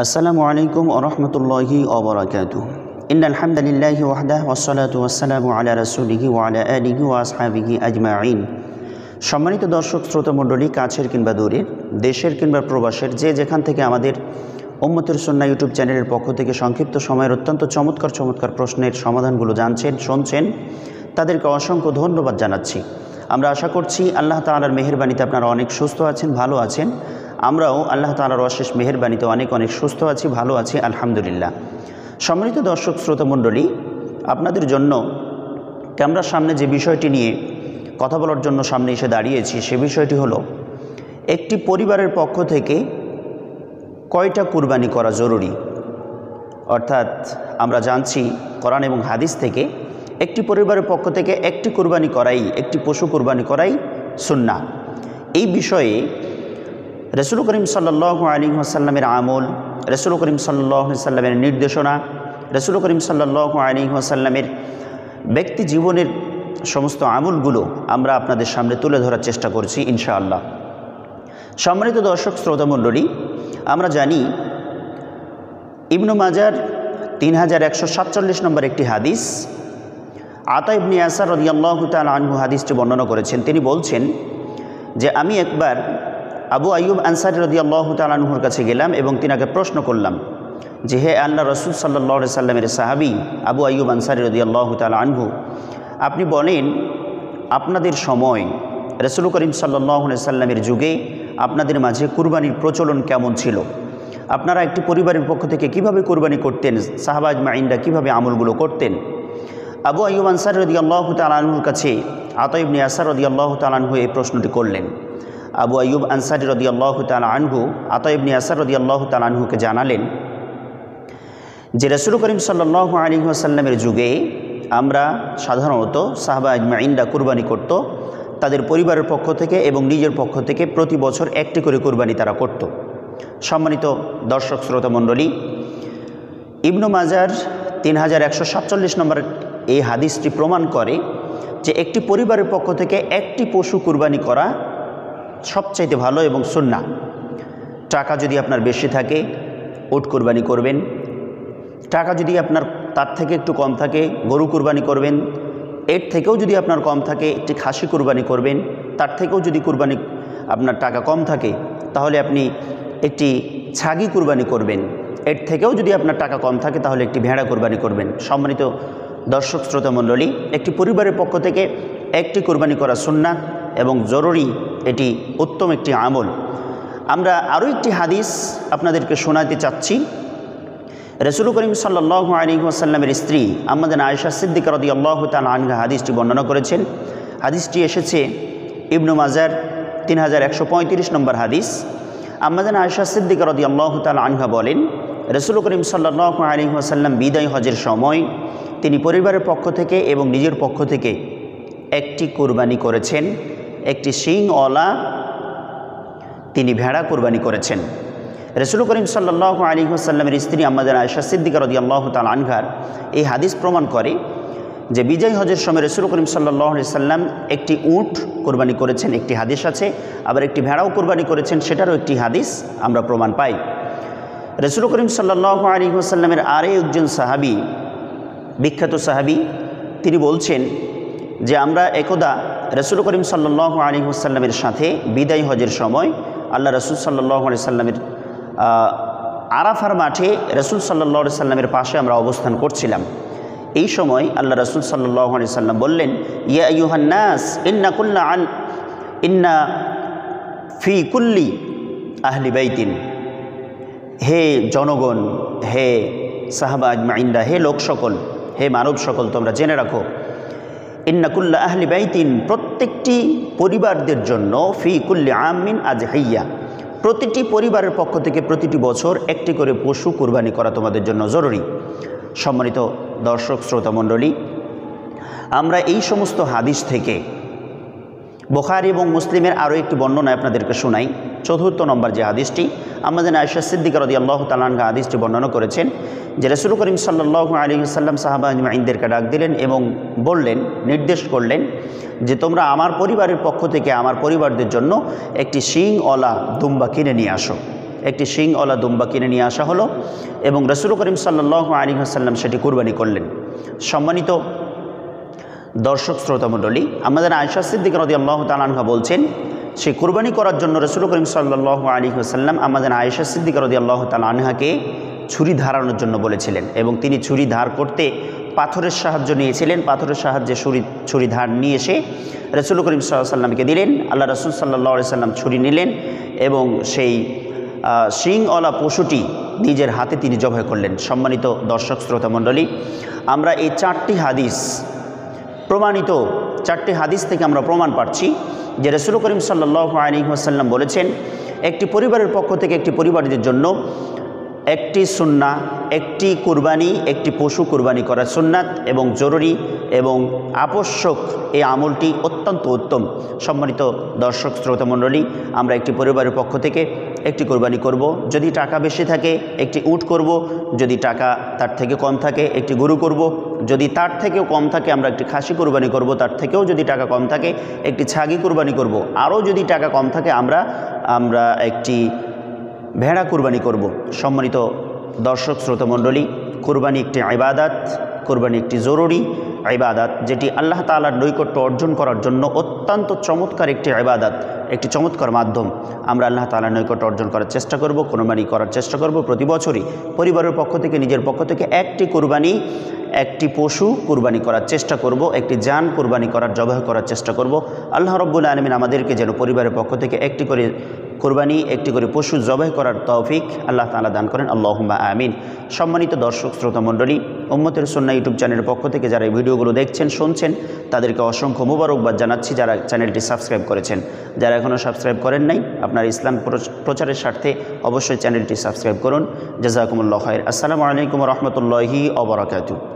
আসসালামু আলাইকুম ওয়া রাহমাতুল্লাহি ওয়া বারাকাতুহু। ইন্নাল হামদালিল্লাহি ওয়াহদাহু ওয়াসসালাতু ওয়াসসালামু আলা রাসূলিহি ওয়া আলা আলিহি ওয়া আসহাবিহি আজমাইন। সম্মানিত দর্শক শ্রোতা মণ্ডলী, কাছের কিংবা দূরের, দেশের কিংবা প্রবাসের, যে যেখান থেকে আমাদের উম্মতের সুন্নাহ ইউটিউব চ্যানেলের পক্ষ থেকে সংক্ষিপ্ত সময়ের অত্যন্ত চমৎকার প্রশ্নের সমাধানগুলো জানছেন, শুনছেন, তাদেরকে অসংখ্য ধন্যবাদ জানাচ্ছি। আমরা আশা করছি আল্লাহ তাআলার মেহেরবানিতে আপনারা অনেক সুস্থ আছেন, ভালো আছেন। আমরাও আল্লাহ তাআলার অশেষ মেহেরবানিতে অনেক সুস্থ আছি, ভালো আছি, আলহামদুলিল্লাহ। সম্মানিত দর্শক শ্রোতা মণ্ডলী, আপনাদের জন্য ক্যামেরার সামনে যে বিষয়টি নিয়ে কথা বলার জন্য সামনে এসে দাঁড়িয়েছি, সে বিষয়টি হলো একটি পরিবারের পক্ষ থেকে কয়টা কুরবানি করা জরুরি। অর্থাৎ আমরা জানছি কোরআন এবং হাদিস থেকে একটি পরিবারের পক্ষ থেকে একটি কুরবানি করাই, একটি পশু কুরবানি করাই সুন্নাহ। এই বিষয়ে রাসূল করিম সাল্লাল্লাহু আলাইহি ওয়াসাল্লামের আমল, রাসূল করিম সাল্লাল্লাহু আলাইহি ওয়াসাল্লামের নির্দেশনা, রাসূল করিম সাল্লাল্লাহু আলাইহি ওয়াসাল্লামের ব্যক্তি জীবনের সমস্ত আমলগুলো আমরা আপনাদের সামনে তুলে ধরার চেষ্টা করছি ইনশাআল্লাহ। সম্মানিত দর্শক শ্রোতা মণ্ডলী, আমরা জানি ইবনে মাজার 3147 নম্বর একটি হাদিস, আতা ইবনে ইয়াসার রাদিয়াল্লাহু তাআলা আনহু হাদিসটি বর্ণনা করেছেন। তিনি বলছেন যে আমি একবার আবু আইয়ুব আনসারী রাদিয়াল্লাহু তাআলা আনহুর কাছে গেলাম এবং তিনাকে প্রশ্ন করলাম যে, হে আল্লাহ রাসূল সাল্লাল্লাহু আলাইহি সাল্লামের সাহাবী আবু আইয়ুব আনসারী রাদিয়াল্লাহু তাআলা আনহু, আপনি বলেন আপনাদের সময় রাসূল করিম সাল্লাল্লাহু আলাইহি সাল্লামের যুগে আপনাদের মাঝে কুরবানির প্রচলন কেমন ছিল? আপনারা একটি পরিবারের পক্ষ থেকে কিভাবে কুরবানি করতেন? সাহাবা আজমাইনরা কীভাবে আমলগুলো করতেন? আবু আইয়ুব আনসারী রাদিয়াল্লাহু তাআলা আনহুর কাছে আতা ইবনে ইয়াসার রাদিয়াল্লাহু তাআলা আনহু এই প্রশ্নটি করলেন। আবু আইয়ুব আনসারী রাদিয়াল্লাহু তাআলা আনহু আতা ইবনে ইয়াসার রাদিয়াল্লাহু তাআলা আনহুকে জানালেন যে রাসূল করিম সাল্লাল্লাহু আলাইহি ওয়াসাল্লামের যুগে আমরা সাধারণত সাহাবা আজমাইনরা কুরবানি করত তাদের পরিবারের পক্ষ থেকে এবং নিজের পক্ষ থেকে প্রতি বছর একটি করে কুরবানি তারা করত। সম্মানিত দর্শক শ্রোতা মণ্ডলী, ইবনে মাজার 3147 নম্বর এই হাদিসটি প্রমাণ করে যে একটি পরিবারের পক্ষ থেকে একটি পশু কুরবানি করা সবচাইতে ভালো এবং সুন্নাহ। টাকা যদি আপনার বেশি থাকে উট কুরবানি করবেন, টাকা যদি আপনার তার থেকে একটু কম থাকে গরু কুরবানি করবেন, এর থেকেও যদি আপনার কম থাকে একটি খাসি কুরবানি করবেন, তার থেকেও যদি কুরবানি আপনার টাকা কম থাকে তাহলে আপনি একটি ছাগি কুরবানি করবেন, এর থেকেও যদি আপনার টাকা কম থাকে তাহলে একটি ভেড়া কুরবানি করবেন। সম্মানিত দর্শক শ্রোতা মণ্ডলী, একটি পরিবারের পক্ষ থেকে একটি কুরবানি করা সুন্নাত এবং জরুরি, এটি উত্তম একটি আমল। আমরা আরও একটি হাদিস আপনাদেরকে শোনাতে চাচ্ছি। রাসূল করিম সাল্লাল্লাহু আলাইহি ওয়াসাল্লামের স্ত্রী আম্মাজান আয়েশা সিদ্দিকা রাদিয়াল্লাহু তাআলা আনহা হাদিসটি বর্ণনা করেছেন। হাদিসটি এসেছে ইবনে মাজার 3135 নম্বর হাদিস। আম্মাজান আয়েশা সিদ্দিকা রাদিয়াল্লাহু তাআলা আনহা বলেন, রাসূল করিম সাল্লাল্লাহু আলাইহি ওয়াসাল্লাম বিদায় হজের সময় তিনি পরিবারের পক্ষ থেকে এবং নিজের পক্ষ থেকে একটি কুরবানি করেছেন, একটি শিংওয়ালা তিনি ভেড়া কুরবানি করেছেন। রাসূল করিম সাল্লাল্লাহু আলাইহি ওয়াসাল্লামের স্ত্রী আম্মাজান আয়েশা সিদ্দিকা রাদিয়াল্লাহু তাআলা আনহার এই হাদিস প্রমাণ করে যে বিজয় হজের সময় রাসূল করিম সাল্লাল্লাহু আলাইহি ওয়াসাল্লাম একটি উট কুরবানি করেছেন, একটি হাদিস আছে, আবার একটি ভেড়াও কুরবানি করেছেন, সেটারও একটি হাদিস আমরা প্রমাণ পাই। রাসূল করিম সাল্লাল্লাহু আলাইহি ওয়াসাল্লামের আরও একজন সাহাবী, বিখ্যাত সাহাবী, তিনি বলছেন যে আমরা একদা রাসূল করিম সাল্লাল্লাহু আলাইহি ওয়াসাল্লামের সাথে বিদায় হজের সময় আল্লাহ রাসূল সাল্লাল্লাহু আলাইহি ওয়াসাল্লামের আরাফার মাঠে রাসূল সাল্লাল্লাহু আলাইহি ওয়াসাল্লামের পাশে আমরা অবস্থান করছিলাম। এই সময় আল্লাহ রাসূল সাল্লাল্লাহু আলাইহি ওয়াসাল্লাম বললেন, ইয়া আইয়ুহান নাস ইন্না ফি কুল্লি আহলি বাইতিন, হে জনগণ, হে সাহাবা আজমাইনরা, হে লোক সকল, হে মানব সকল, তোমরা জেনে রাখো, ইন্না কুল্লা আহলি বাইতিন, প্রত্যেকটি পরিবারদের জন্য, ফি কুল্লি আমিন আজহিয়া, প্রতিটি পরিবারের পক্ষ থেকে প্রতিটি বছর একটি করে পশু কুরবানি করা তোমাদের জন্য জরুরি। সম্মানিত দর্শক শ্রোতা মণ্ডলী, আমরা এই সমস্ত হাদিস থেকে বুখারী এবং মুসলিমের আরও একটি বর্ণনা আপনাদেরকে শোনাই। ৪র্থ নম্বর যে হাদিসটি, আম্মাজান আয়েশা সিদ্দিকা রাদিয়াল্লাহু তাআলা আনহা হাদিসটি বর্ণনা করেছেন যে রাসূল করিম সাল্লাল্লাহু আলাইহি ওয়াসাল্লাম সাহাবা আজমাইনদেরকে ডাক দিলেন এবং বললেন, নির্দেশ করলেন যে তোমরা আমার পরিবারের পক্ষ থেকে আমার পরিবারদের জন্য একটি শিংওয়ালা দুম্বা কিনে নিয়ে আসো। একটি শিংওয়ালা দুম্বা কিনে নিয়ে আসা হলো এবং রাসূল করিম সাল্লাল্লাহু আলাইহি ওয়াসাল্লাম সেটি কুরবানি করলেন। সম্মানিত দর্শক শ্রোতা মণ্ডলী, আমাদের আয়েশা সিদ্দিকা রাদিয়াল্লাহু তাআলা আনহা বলছেন, সেই কুরবানি করার জন্য রাসূল করিম সাল্লাল্লাহু আলাইহি ওয়াসাল্লাম আমাদের আয়েশা সিদ্দিকা রাদিয়াল্লাহু তাআলা আনহাকে ছুরি ধারানোর জন্য বলেছিলেন এবং তিনি ছুরি ধার করতে পাথরের সাহায্য নিয়েছিলেন। পাথরের সাহায্যে ছুরি ধার নিয়ে এসে রাসূল করিম সাল্লাল্লাহু আলাইহি ওয়াসাল্লামকে দিলেন। আল্লাহ রাসূল সাল্লাল্লাহু আলাইহি ওয়াসাল্লাম ছুরি নিলেন এবং সেই শিংওয়ালা পশুটি নিজের হাতে তিনি জবাই করলেন। সম্মানিত দর্শক শ্রোতা মণ্ডলী, আমরা এই চারটি হাদিস থেকে আমরা প্রমাণ পাচ্ছি যে রাসূল করিম সাল্লাল্লাহু আলাইহি ওয়াসাল্লাম বলেছেন, একটি পরিবারের পক্ষ থেকে একটি পরিবারের জন্য একটি সুন্নাহ, একটি কুরবানি, একটি পশু কুরবানি করা সুন্নাত এবং জরুরি এবং আবশ্যক এই আমলটি অত্যন্ত উত্তম। সম্মানিত দর্শক শ্রোতা মণ্ডলী, আমরা একটি পরিবারের পক্ষ থেকে একটি কুরবানি করব। যদি টাকা বেশি থাকে একটি উট করব, যদি টাকা তার থেকে কম থাকে একটি গরু করব, যদি তার থেকেও কম থাকে আমরা একটি খাসি কুরবানি করব, তার থেকেও যদি টাকা কম থাকে একটি ছাগি কুরবানি করব, আরও যদি টাকা কম থাকে আমরা একটি ভেড়া কুরবানি করব। সম্মানিত দর্শক শ্রোতা মণ্ডলী, কুরবানি একটি ইবাদত, কুরবানি একটি জরুরি ইবাদত, যেটি আল্লাহ তাআলার নৈকট্য অর্জন করার জন্য অত্যন্ত চমৎকার একটি ইবাদত, একটি চমৎকার মাধ্যম। আমরা আল্লাহ তাআলার নৈকট্য অর্জন করার চেষ্টা করব, কুরবানি করার চেষ্টা করব। প্রতি বছরই পরিবারের পক্ষ থেকে, নিজের পক্ষ থেকে একটি কুরবানি, একটি পশু কুরবানি করার চেষ্টা করব, একটি জান কুরবানি করার জবাহ করার চেষ্টা করব। আল্লাহ রাব্বুল আলামিন আমাদেরকে যেন পরিবারের পক্ষ থেকে একটি করে কুরবানি, একটি করে পশু জবাহ করার তৌফিক আল্লাহ তাআলা দান করেন, আল্লাহুম্মা আমিন। সম্মানিত দর্শক শ্রোতা মণ্ডলী, উম্মতের সুন্নাহ ইউটিউব চ্যানেলের পক্ষ থেকে যারা এই ভিডিওগুলো দেখছেন, শুনছেন, তাদেরকে অসংখ্য মোবারকবাদ জানাচ্ছি যারা চ্যানেলটি সাবস্ক্রাইব করেছেন। যারা এখনও সাবস্ক্রাইব করেন নাই, আপনার ইসলাম প্রচারের স্বার্থে অবশ্যই চ্যানেলটি সাবস্ক্রাইব করুন। জাযাকুমুল্লাহু খাইর। আসসালামু আলাইকুম ওয়া রাহমাতুল্লাহি ওয়া বারাকাতুহু।